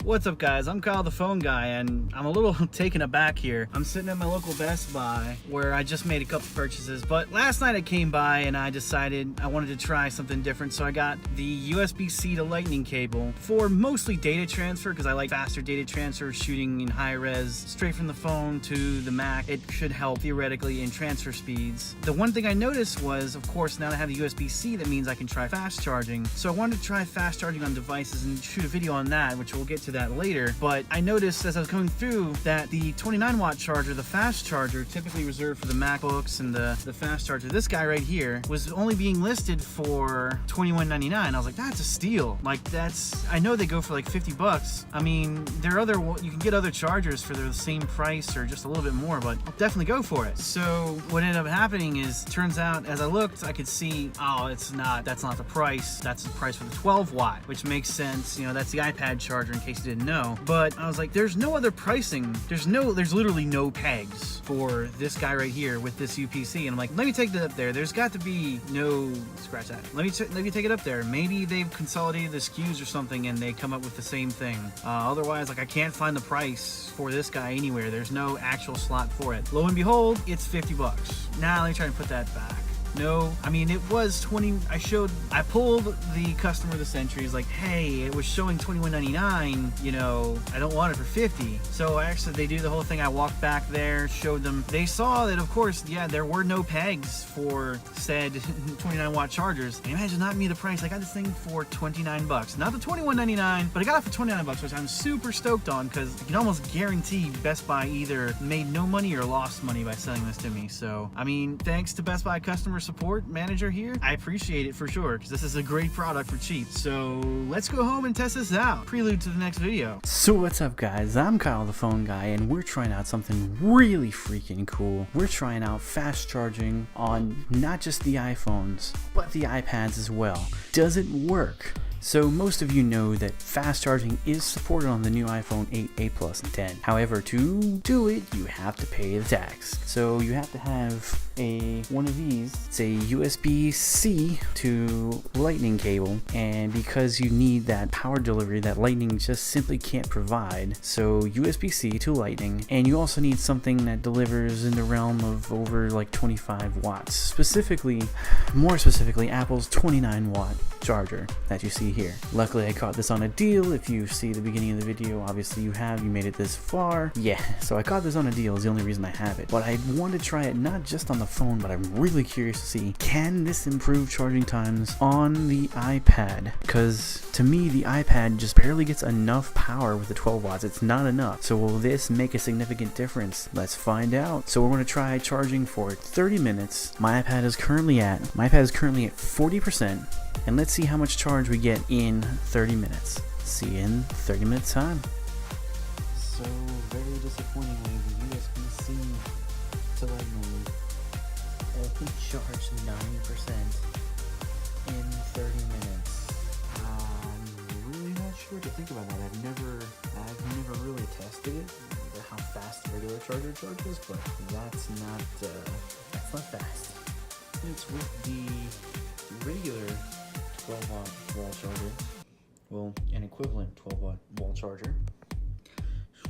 What's up guys, I'm Kyle the Phone Guy and I'm a little taken aback here. I'm sitting at my local Best Buy where I just made a couple purchases, but last night I came by and I decided I wanted to try something different, so I got the USB-C to Lightning cable for mostly data transfer because I like faster data transfer, shooting in high res straight from the phone to the Mac. It should help theoretically in transfer speeds. The one thing I noticed was, of course, now that I have the USB-C, that means I can try fast charging. So I wanted to try fast charging on devices and shoot a video on that, which we'll get to that later. But I noticed as I was going through that the 29 watt charger, the fast charger, typically reserved for the MacBooks and the fast charger, this guy right here, was only being listed for $21.99. I was like, that's a steal. Like, I know they go for like 50 bucks. I mean, you can get other chargers for the same price or just a little bit more, but I'll definitely go for it. So what ended up happening is, turns out as I looked, I could see, oh, that's not the price. That's the price for the 12 watt, which makes sense. You know, that's the iPad charger in case you didn't know. But I was like, there's no other pricing. There's literally no pegs for this guy right here with this UPC. And I'm like, let me take that up there. There's got to be scratch that. Let me take it up there. Maybe they've consolidated the SKUs or something and they come up with the same thing. Otherwise, like, I can't find the price for this guy anywhere. There's no actual slot for it. Lo and behold, it's 50 bucks. Now let me try and put that back. No, I mean, it was 20. I pulled the customer the century. He's like, hey, it was showing $21.99. You know, I don't want it for 50. So they do the whole thing. I walked back there, showed them. They saw that, of course, yeah, there were no pegs for said 29 watt chargers. And imagine not me the price. I got this thing for 29 bucks, not the $21.99, but I got it for 29 bucks, which I'm super stoked on because I can almost guarantee Best Buy either made no money or lost money by selling this to me. So, I mean, thanks to Best Buy customer support manager here, I appreciate it for sure because this is a great product for cheap. So let's go home and test this out. Prelude to the next video. So what's up guys, I'm Kyle the Phone Guy and we're trying out something really freaking cool. We're trying out fast charging on not just the iPhones but the iPads as well. Does it work? So most of you know that fast charging is supported on the new iPhone 8, 8 Plus, and 10. However, to do it, you have to pay the tax. So you have to have one of these. It's a USB-C to Lightning cable, and because you need that power delivery that Lightning just simply can't provide, so USB-C to Lightning, and you also need something that delivers in the realm of over like 25 watts. More specifically, Apple's 29 watt charger that you see here. Luckily, I caught this on a deal. If you see the beginning of the video, obviously you made it this far. Yeah, so I caught this on a deal is the only reason I have it. But I want to try it not just on the phone, but I'm really curious to see, can this improve charging times on the iPad? Because to me, the iPad just barely gets enough power with the 12 watts. It's not enough. So will this make a significant difference? Let's find out. So we're going to try charging for 30 minutes. My iPad is currently at 40%. And let's see how much charge we get in 30 minutes. See you in 30 minutes time. So very disappointingly, the USB-C to Lightning only charged 9% in 30 minutes. I'm really not sure what to think about that. I've never really tested it, how fast the regular charger charges, but that's not fast. It's with the regular 12 watt wall charger, well, an equivalent 12 watt wall charger.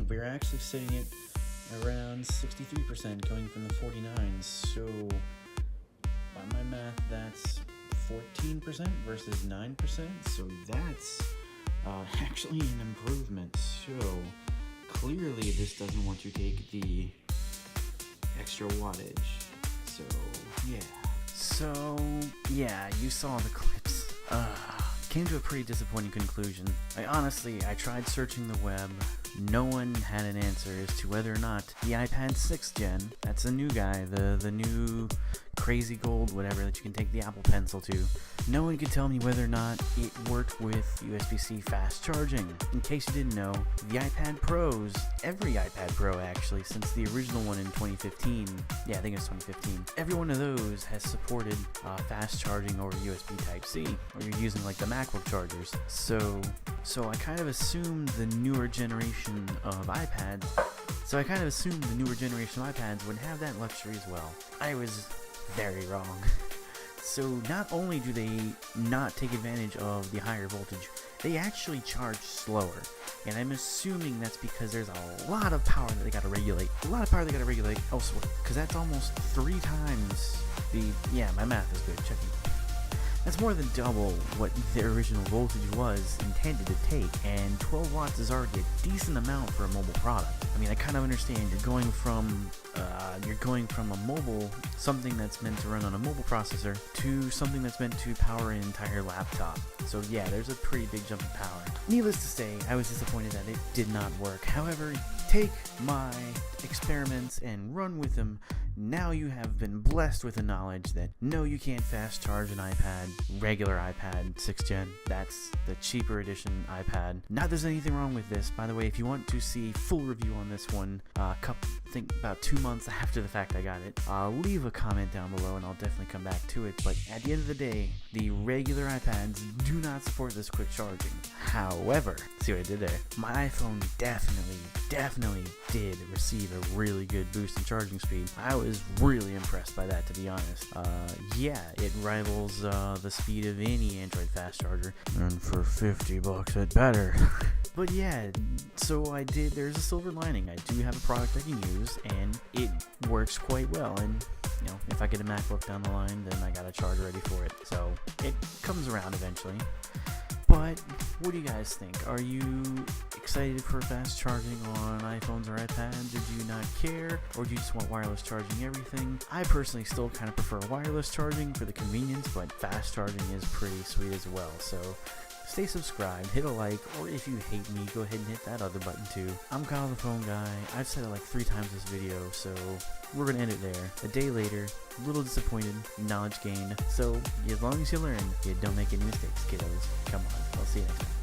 We're actually sitting at around 63% coming from the 49s, so by my math that's 14% versus 9%, so that's actually an improvement. So clearly this doesn't want to take the extra wattage, so yeah, you saw the clips. Came to a pretty disappointing conclusion. I tried searching the web. No one had an answer as to whether or not the iPad 6th gen, that's a new guy, the new crazy gold whatever that you can take the Apple Pencil to, no one could tell me whether or not it worked with USB-C fast charging. In case you didn't know, the iPad Pros, every iPad Pro actually, since the original one in 2015, yeah, I think it's 2015, every one of those has supported fast charging over USB Type-C, or you're using like the MacBook chargers. So I kind of assumed the newer generation of iPads would have that luxury as well. I was very wrong. So not only do they not take advantage of the higher voltage, they actually charge slower. And I'm assuming that's because there's a lot of power that they gotta regulate. A lot of power they gotta regulate elsewhere. Because that's almost 3 times the... Yeah, my math is good. Checking. That's more than double what their original voltage was intended to take, and 12 watts is already a decent amount for a mobile product. I mean, I kind of understand you're going from a mobile, something that's meant to run on a mobile processor, to something that's meant to power an entire laptop. So yeah, there's a pretty big jump in power. Needless to say, I was disappointed that it did not work. However, take my experiments and run with them. Now you have been blessed with the knowledge that no, you can't fast charge an iPad, regular iPad 6th gen. That's the cheaper edition iPad. Not there's anything wrong with this. By the way, if you want to see full review on this one, I think about 2 months after the fact I got it, leave a comment down below and I'll definitely come back to it. But at the end of the day, the regular iPads do not support this quick charging. However, see what I did there? My iPhone definitely did receive a really good boost in charging speed. I was really impressed by that, to be honest. Yeah, it rivals the speed of any Android fast charger, and for $50 it better. But yeah, so there's a silver lining. I do have a product I can use, and it works quite well. And you know, if I get a MacBook down the line, then I got a charger ready for it. So it comes around eventually. But what do you guys think? Are you excited for fast charging on iPhones or iPads, or do you not care, or do you just want wireless charging everything? I personally still kind of prefer wireless charging for the convenience, but fast charging is pretty sweet as well. So stay subscribed, hit a like, or if you hate me, go ahead and hit that other button too. I'm Kyle the Phone Guy. I've said it like 3 times this video, so we're gonna end it there. A day later, a little disappointed, knowledge gained. So as long as you learn, you don't make any mistakes, kiddos. Come on, I'll see you next time.